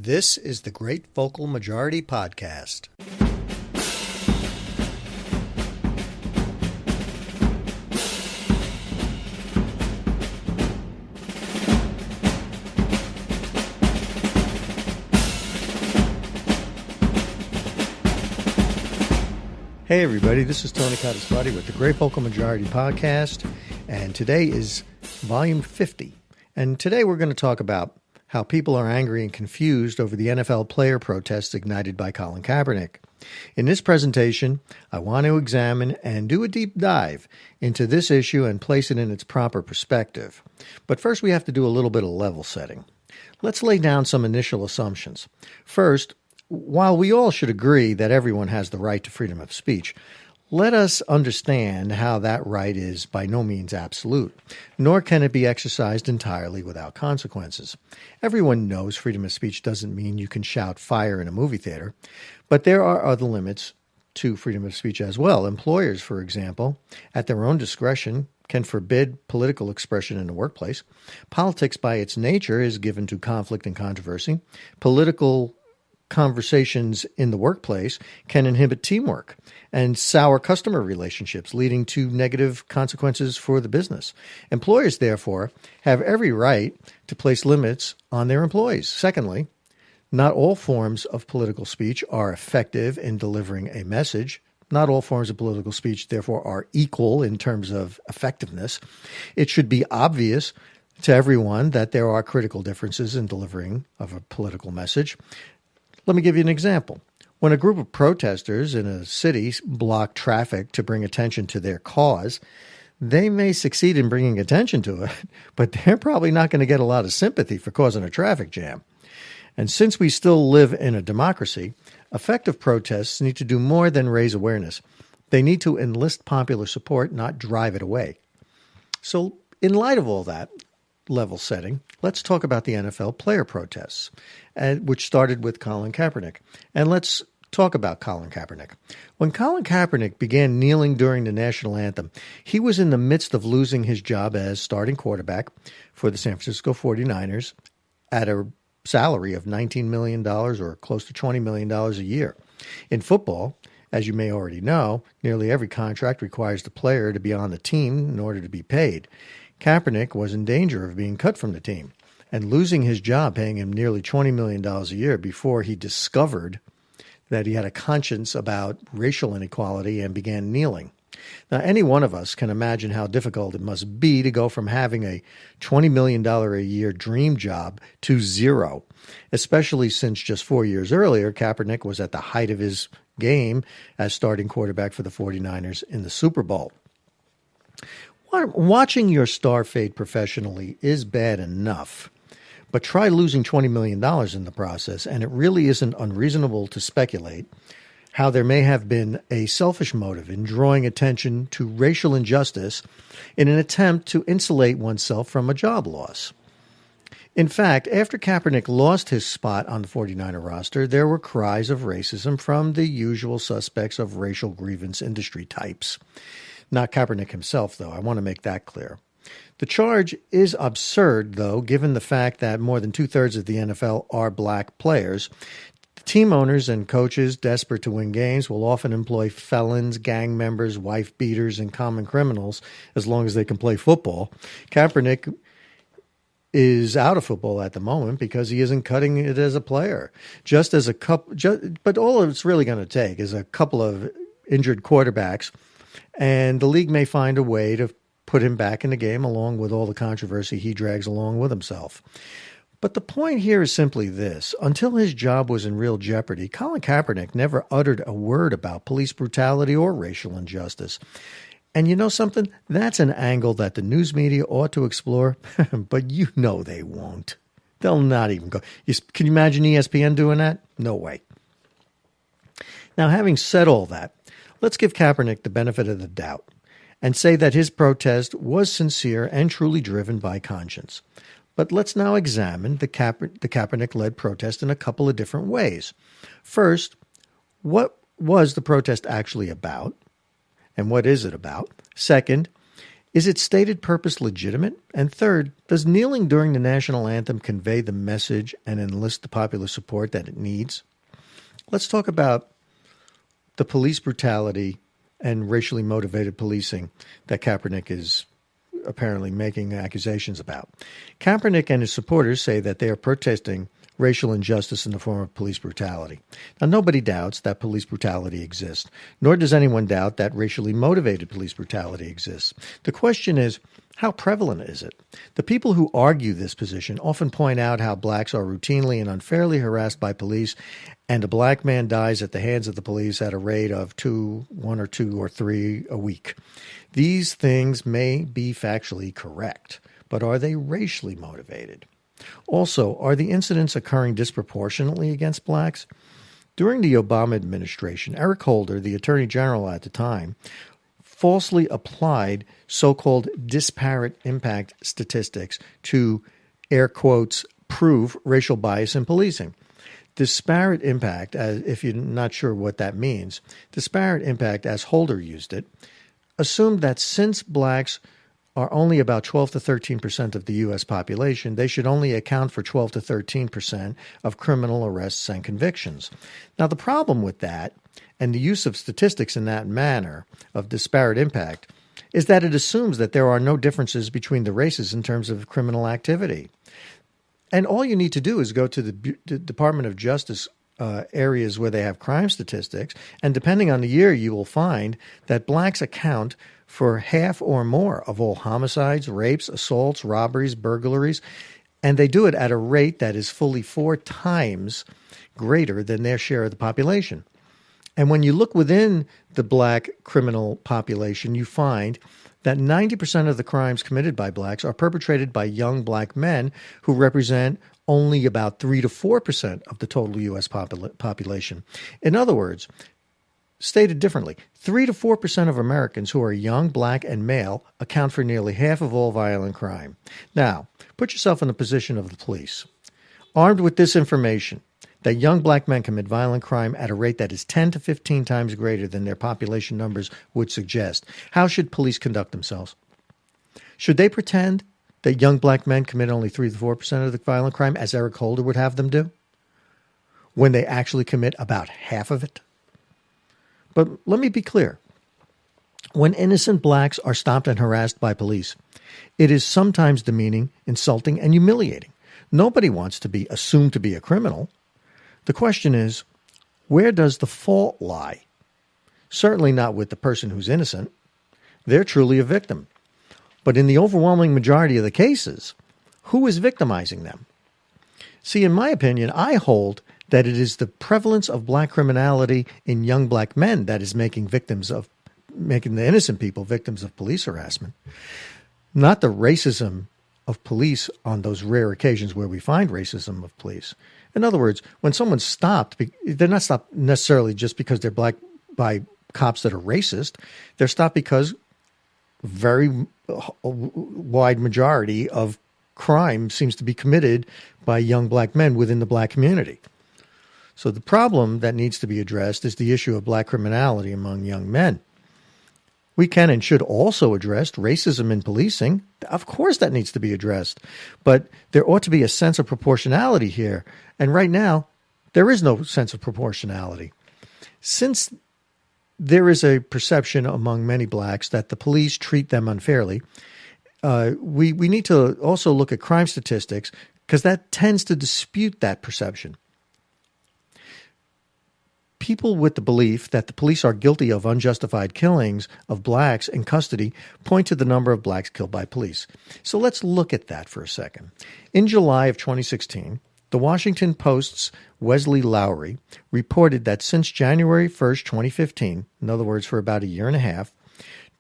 This is the Great Vocal Majority Podcast. Hey everybody, this is Tony Cottisbody with the Great Vocal Majority Podcast, and today is volume 50. And today we're going to talk about how people are angry and confused over the NFL player protests ignited by Colin Kaepernick. In this presentation, I want to examine and do a deep dive into this issue and place it in its proper perspective. But first, we have to do a little bit of level setting. Let's lay down some initial assumptions. First, while we all should agree that everyone has the right to freedom of speech, let us understand how that right is by no means absolute, nor can it be exercised entirely without consequences. Everyone knows freedom of speech doesn't mean you can shout fire in a movie theater, but there are other limits to freedom of speech as well. Employers, for example, at their own discretion, can forbid political expression in the workplace. Politics, by its nature, is given to conflict and controversy. Political conversations in the workplace can inhibit teamwork and sour customer relationships, leading to negative consequences for the business. Employers, therefore, have every right to place limits on their employees. Secondly, not all forms of political speech are effective in delivering a message. Not all forms of political speech, therefore, are equal in terms of effectiveness. It should be obvious to everyone that there are critical differences in delivering of a political message. Let me give you an example. When a group of protesters in a city block traffic to bring attention to their cause, they may succeed in bringing attention to it, but they're probably not going to get a lot of sympathy for causing a traffic jam. And since we still live in a democracy, effective protests need to do more than raise awareness. They need to enlist popular support, not drive it away. So in light of all that level setting, let's talk about the NFL player protests, which started with Colin Kaepernick. And let's talk about Colin Kaepernick. When Colin Kaepernick began kneeling during the national anthem, he was in the midst of losing his job as starting quarterback for the San Francisco 49ers at a salary of $19 million or close to $20 million a year. In football, as you may already know, nearly every contract requires the player to be on the team in order to be paid. Kaepernick was in danger of being cut from the team and losing his job paying him nearly $20 million a year before he discovered that he had a conscience about racial inequality and began kneeling. Now, any one of us can imagine how difficult it must be to go from having a $20 million a year dream job to zero, especially since just 4 years earlier, Kaepernick was at the height of his game as starting quarterback for the 49ers in the Super Bowl. Watching your star fade professionally is bad enough, but try losing $20 million in the process, and it really isn't unreasonable to speculate how there may have been a selfish motive in drawing attention to racial injustice in an attempt to insulate oneself from a job loss. In fact, after Kaepernick lost his spot on the 49er roster, there were cries of racism from the usual suspects of racial grievance industry types. Not Kaepernick himself, though. I want to make that clear. The charge is absurd, though, given the fact that more than two-thirds of the NFL are black players. The team owners and coaches, desperate to win games, will often employ felons, gang members, wife-beaters, and common criminals as long as they can play football. Kaepernick is out of football at the moment because he isn't cutting it as a player. But all it's really going to take is a couple of injured quarterbacks, and the league may find a way to put him back in the game along with all the controversy he drags along with himself. But the point here is simply this. Until his job was in real jeopardy, Colin Kaepernick never uttered a word about police brutality or racial injustice. And you know something? That's an angle that the news media ought to explore, but you know they won't. They'll not even go. Can you imagine ESPN doing that? No way. Now, having said all that, let's give Kaepernick the benefit of the doubt and say that his protest was sincere and truly driven by conscience. But let's now examine the Kaepernick-led protest in a couple of different ways. First, what was the protest actually about? And what is it about? Second, Is its stated purpose legitimate? And third, does kneeling during the national anthem convey the message and enlist the popular support that it needs? Let's talk about the police brutality and racially motivated policing that Kaepernick is apparently making accusations about. Kaepernick and his supporters say that they are protesting racial injustice in the form of police brutality. Now, nobody doubts that police brutality exists, nor does anyone doubt that racially motivated police brutality exists. The question is, how prevalent is it? The people who argue this position often point out how blacks are routinely and unfairly harassed by police, and a black man dies at the hands of the police at a rate of one or two or three a week. These things may be factually correct, but are they racially motivated? Also, are the incidents occurring disproportionately against blacks? During the Obama administration, Eric Holder, the Attorney General at the time, falsely applied so-called disparate impact statistics to, air quotes, prove racial bias in policing. Disparate impact, if you're not sure what that means, disparate impact, as Holder used it, assumed that since blacks are only about 12 to 13% of the U.S. population, they should only account for 12 to 13% of criminal arrests and convictions. Now, the problem with that, and the use of statistics in that manner of disparate impact, is that it assumes that there are no differences between the races in terms of criminal activity. And all you need to do is go to the Department of Justice areas where they have crime statistics, and depending on the year, you will find that blacks account for half or more of all homicides, rapes, assaults, robberies, burglaries, and they do it at a rate that is fully 4 times greater than their share of the population. And when you look within the black criminal population, you find that 90% of the crimes committed by blacks are perpetrated by young black men who represent only about 3 to 4% of the total U.S. population. In other words, stated differently, 3 to 4% of Americans who are young, black, and male account for nearly half of all violent crime. Now, put yourself in the position of the police. Armed with this information, that young black men commit violent crime at a rate that is 10 to 15 times greater than their population numbers would suggest, how should police conduct themselves? Should they pretend that young black men commit only 3 to 4% of the violent crime, as Eric Holder would have them do, when they actually commit about half of it? But let me be clear. When innocent blacks are stopped and harassed by police, it is sometimes demeaning, insulting, and humiliating. Nobody wants to be assumed to be a criminal. The question is, where does the fault lie? Certainly not with the person who's innocent. They're truly a victim. But in the overwhelming majority of the cases, who is victimizing them? See, in my opinion, I hold that it is the prevalence of black criminality in young black men that is making the innocent people victims of police harassment, not the racism of police on those rare occasions where we find racism of police. In other words, when someone's stopped, they're not stopped necessarily just because they're black by cops that are racist. They're stopped because very wide majority of crime seems to be committed by young black men within the black community. So the problem that needs to be addressed is the issue of black criminality among young men. We can and should also address racism in policing. Of course that needs to be addressed. But there ought to be a sense of proportionality here. And right now, there is no sense of proportionality. Since there is a perception among many blacks that the police treat them unfairly, we need to also look at crime statistics because that tends to dispute that perception. People with the belief that the police are guilty of unjustified killings of blacks in custody point to the number of blacks killed by police. So let's look at that for a second. In July of 2016, the Washington Post's Wesley Lowery reported that since January 1st, 2015, in other words, for about a year and a half,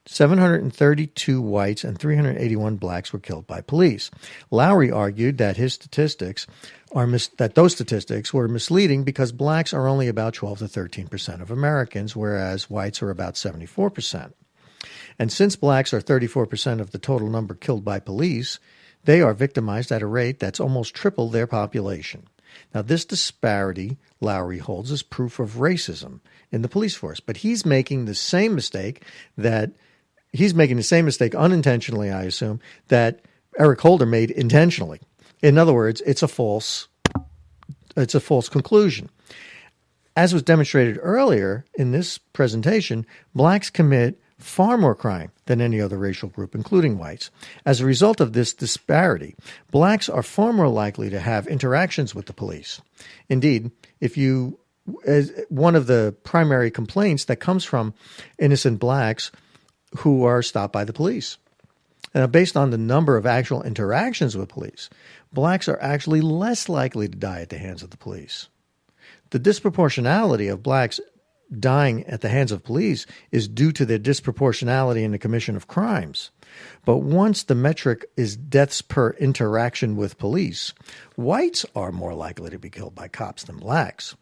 732 whites and 381 blacks were killed by police. Lowery argued that those statistics were misleading because blacks are only about 12 to 13% of Americans, whereas whites are about 74%. And since blacks are 34% of the total number killed by police, they are victimized at a rate that's almost triple their population. Now, this disparity, Lowery holds, is proof of racism in the police force, but he's making the same mistake that he's making the same mistake unintentionally, I assume, that Eric Holder made intentionally. In other words, it's a false conclusion. As was demonstrated earlier in this presentation, blacks commit far more crime than any other racial group, including whites. As a result of this disparity, blacks are far more likely to have interactions with the police. Indeed, one of the primary complaints that comes from innocent blacks who are stopped by the police. Now, based on the number of actual interactions with police, blacks are actually less likely to die at the hands of the police. The disproportionality of blacks dying at the hands of police is due to their disproportionality in the commission of crimes. But once the metric is deaths per interaction with police, whites are more likely to be killed by cops than blacks.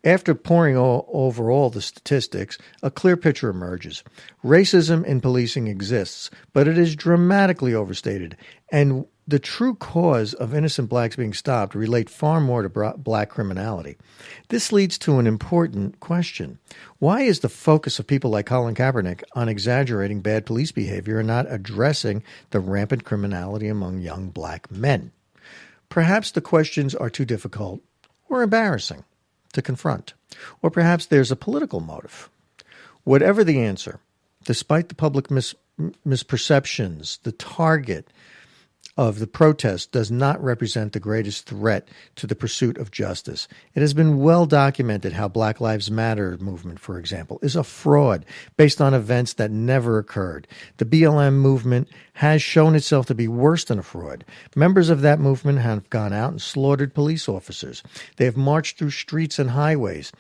After poring over all the statistics, a clear picture emerges. Racism in policing exists, but it is dramatically overstated, and the true cause of innocent blacks being stopped relate far more to black criminality. This leads to an important question. Why is the focus of people like Colin Kaepernick on exaggerating bad police behavior and not addressing the rampant criminality among young black men? Perhaps the questions are too difficult or embarrassing to confront, or perhaps there's a political motive. Whatever the answer, despite the public misperceptions, the target of the protest does not represent the greatest threat to the pursuit of justice. It has been well documented how Black Lives Matter movement, for example, is a fraud based on events that never occurred. The BLM movement has shown itself to be worse than a fraud. Members of that movement have gone out and slaughtered police officers. They have marched through streets and highways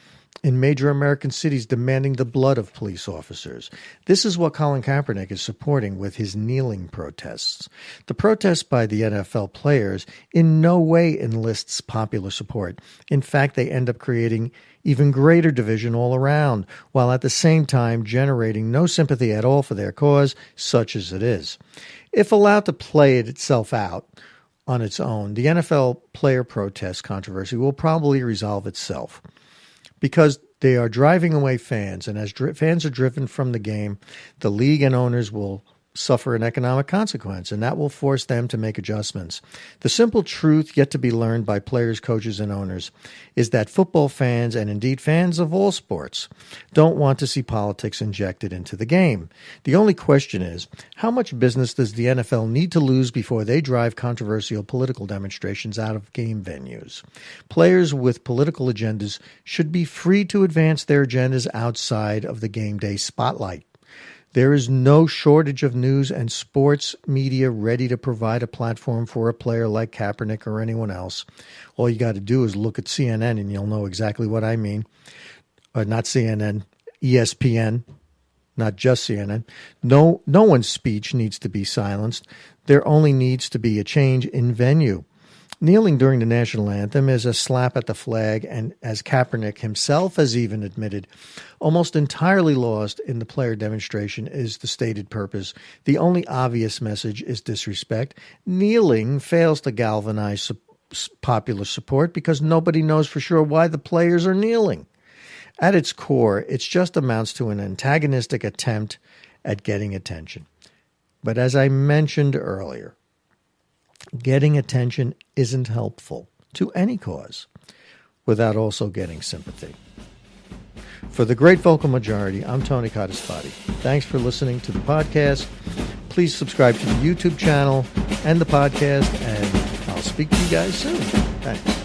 in major American cities demanding the blood of police officers. This is what Colin Kaepernick is supporting with his kneeling protests. The protests by the NFL players in no way enlists popular support. In fact, they end up creating even greater division all around, while at the same time generating no sympathy at all for their cause, such as it is. If allowed to play itself out on its own, the NFL player protest controversy will probably resolve itself, because they are driving away fans, and as fans are driven from the game, the league and owners will suffer an economic consequence, and that will force them to make adjustments. The simple truth yet to be learned by players, coaches, and owners is that football fans, and indeed fans of all sports, don't want to see politics injected into the game. The only question is, how much business does the NFL need to lose before they drive controversial political demonstrations out of game venues? Players with political agendas should be free to advance their agendas outside of the game day spotlight. There is no shortage of news and sports media ready to provide a platform for a player like Kaepernick or anyone else. All you got to do is look at CNN and you'll know exactly what I mean. Not CNN, ESPN, not just CNN. No one's speech needs to be silenced. There only needs to be a change in venue. Kneeling during the national anthem is a slap at the flag, and as Kaepernick himself has even admitted, almost entirely lost in the player demonstration is the stated purpose. The only obvious message is disrespect. Kneeling fails to galvanize popular support because nobody knows for sure why the players are kneeling. At its core, it just amounts to an antagonistic attempt at getting attention. But as I mentioned earlier, getting attention isn't helpful to any cause without also getting sympathy. For the great vocal majority, I'm Tony Codispoti. Thanks for listening to the podcast. Please subscribe to the YouTube channel and the podcast, and I'll speak to you guys soon. Thanks.